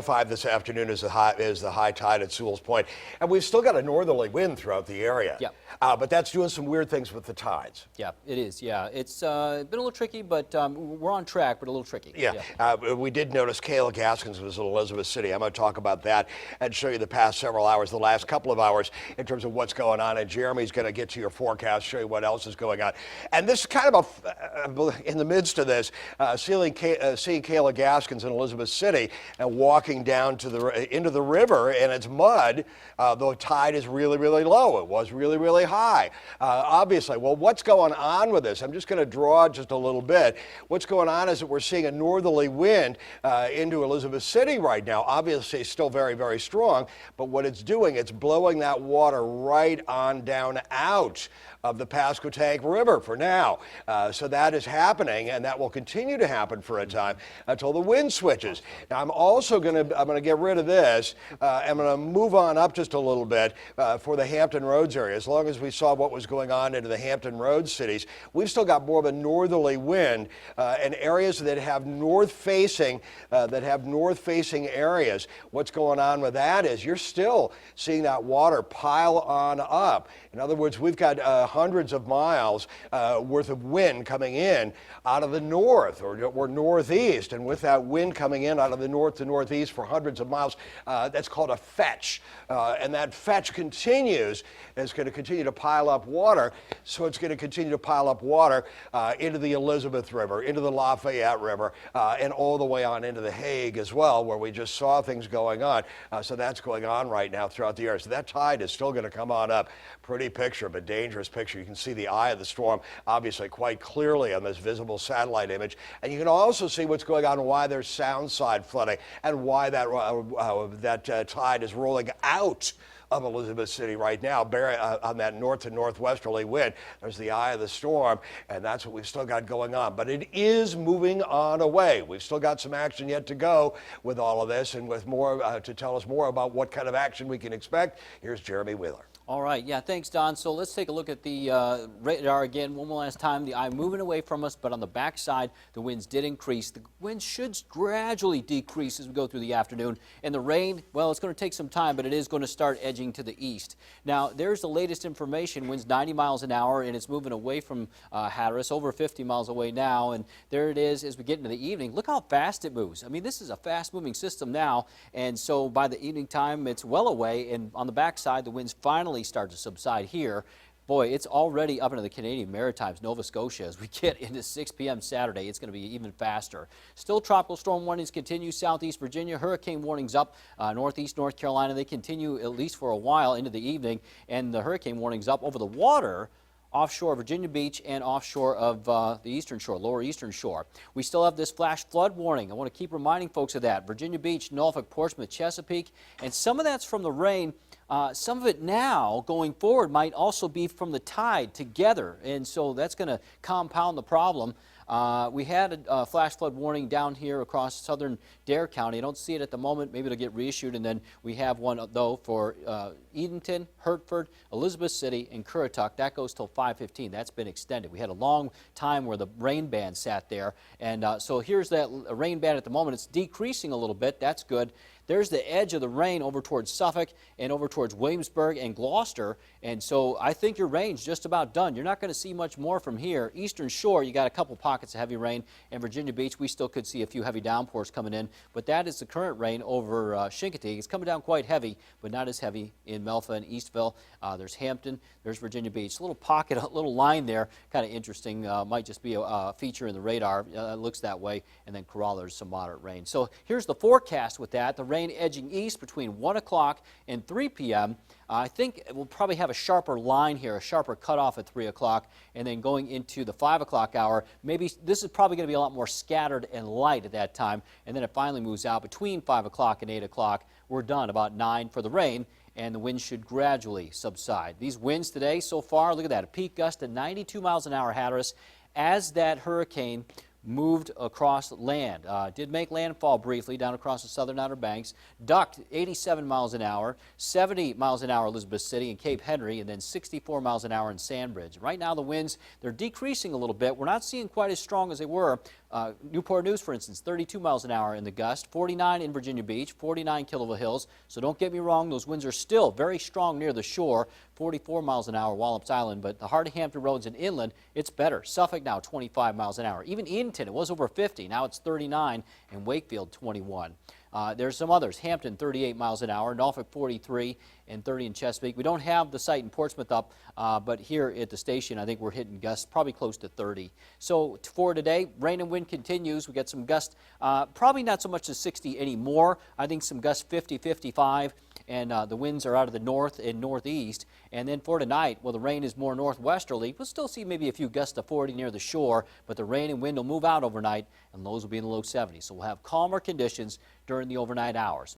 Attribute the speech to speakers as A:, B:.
A: 4:05 this afternoon is the high tide at Sewell's Point, and we've still got a northerly wind throughout the area.
B: Yep.
A: But that's doing some weird things with the tides.
B: Yeah, it is. Yeah, it's been a little tricky, but we're on track, but a little tricky.
A: Yeah. We did notice Kayla Gaskins was in Elizabeth City. I'm going to talk about that and show you the past several hours, the last couple of hours, in terms of what's going on. And Jeremy's going to get to your forecast, show you what else is going on. And this is kind of in the midst of this, seeing Kayla Gaskins in Elizabeth City and walking down to into the river, and it's mud. The tide is really, really low. It was really, really high. Obviously, well, what's going on with this? I'm just going to draw just a little bit. What's going on is that we're seeing a northerly wind into Elizabeth City right now. Obviously, it's still very, very strong, but what it's doing, it's blowing that water right on down out of the Pasquotank River for now. So that is happening, and that will continue to happen for a time until the wind switches. Now, I'm also going to get rid of this. I'm going to move on up just a little bit for the Hampton Roads area. As long as we saw what was going on into the Hampton Roads cities, we've still got more of a northerly wind, and areas that have north-facing areas. What's going on with that is you're still seeing that water pile on up. In other words, we've got hundreds of miles worth of wind coming in out of the north or northeast, and with that wind coming in out of the north to northeast for hundreds of miles, that's called a fetch, and that fetch continues. It's going to continue to pile up water, so it's going to continue to pile up water into the Elizabeth River, into the Lafayette River, and all the way on into the Hague as well, where we just saw things going on. So that's going on right now throughout the area. So that tide is still going to come on up. Pretty picture, but dangerous picture. You can see the eye of the storm obviously quite clearly on this visible satellite image, and you can also see what's going on and why there's sound-side flooding and why that tide is rolling out of Elizabeth City right now, on that north to northwesterly wind. There's the eye of the storm, and that's what we've still got going on. But it is moving on away. We've still got some action yet to go with all of this, and with more to tell us more about what kind of action we can expect, here's Jeremy Wheeler.
B: All right, yeah, thanks, Don. So let's take a look at the radar again one more last time. The eye moving away from us, but on the backside, the winds did increase. The winds should gradually decrease as we go through the afternoon. And the rain, well, it's going to take some time, but it is going to start edging to the east. Now, there's the latest information. Winds 90 miles an hour, and it's moving away from Hatteras, over 50 miles away now. And there it is as we get into the evening. Look how fast it moves. I mean, this is a fast-moving system now, and so by the evening time, it's well away. And on the backside, the winds finally start to subside here. Boy, it's already up into the Canadian Maritimes, Nova Scotia. As we get into 6 p.m. Saturday, it's going to be even faster. Still tropical storm warnings continue. Southeast Virginia, hurricane warnings up. Northeast North Carolina, they continue at least for a while into the evening. And the hurricane warnings up over the water offshore Virginia Beach and offshore of the eastern shore, lower eastern shore. We still have this flash flood warning. I want to keep reminding folks of that. Virginia Beach, Norfolk, Portsmouth, Chesapeake, and some of that's from the rain. Some of it now going forward might also be from the tide together, and so that's going to compound the problem. We had a flash flood warning down here across southern Dare County. I don't see it at the moment. Maybe it'll get reissued, and then we have one, though, for Edenton, Hertford, Elizabeth City, and Currituck. That goes till 5:15. That's been extended. We had a long time where the rain band sat there, and so here's that rain band at the moment. It's decreasing a little bit. That's good. There's the edge of the rain over towards Suffolk and over towards Williamsburg and Gloucester, and so I think your rain's just about done. You're not going to see much more from here. Eastern Shore, you got a couple pockets of heavy rain, and Virginia Beach, we still could see a few heavy downpours coming in, but that is the current rain over Chincoteague. It's coming down quite heavy, but not as heavy in Melfa and Eastville. There's Hampton, there's Virginia Beach. A little pocket, a little line there, kind of interesting. Might just be a feature in the radar. It looks that way, and then Corolla, there's some moderate rain. So here's the forecast with that. The rain edging east between 1 o'clock and 3 p.m. I think we'll probably have a sharper line here, a sharper cutoff at 3 o'clock, and then going into the 5 o'clock hour, maybe this is probably going to be a lot more scattered and light at that time, and then it finally moves out between 5 o'clock and 8 o'clock. We're done about 9 for the rain, and the winds should gradually subside. These winds today so far, look at that, a peak gust of 92 miles an hour, Hatteras, as that hurricane moved across land. Did make landfall briefly down across the southern Outer Banks, ducked 87 miles an hour, 70 miles an hour Elizabeth City and Cape Henry, and then 64 miles an hour in Sandbridge. Right now the winds, they're decreasing a little bit. We're not seeing quite as strong as they were Newport News, for instance, 32 miles an hour in the gust, 49 in Virginia Beach, 49 Killable Hills. So don't get me wrong, those winds are still very strong near the shore, 44 miles an hour Wallops Island, but the heart of Hampton Roads and inland, it's better. Suffolk now 25 miles an hour. Even Edenton, it was over 50, now it's 39, and Wakefield 21. There's some others. Hampton 38 miles an hour, Norfolk 43, and 30 in Chesapeake. We don't have the site in Portsmouth up, but here at the station, I think we're hitting gusts probably close to 30. So for today, rain and wind continues. We got some gusts, probably not so much as 60 anymore. I think some gusts 50, 55, and the winds are out of the north and northeast. And then for tonight, well, the rain is more northwesterly. We'll still see maybe a few gusts to 40 near the shore, but the rain and wind will move out overnight, and lows will be in the low 70s. So we'll have calmer conditions during the overnight hours.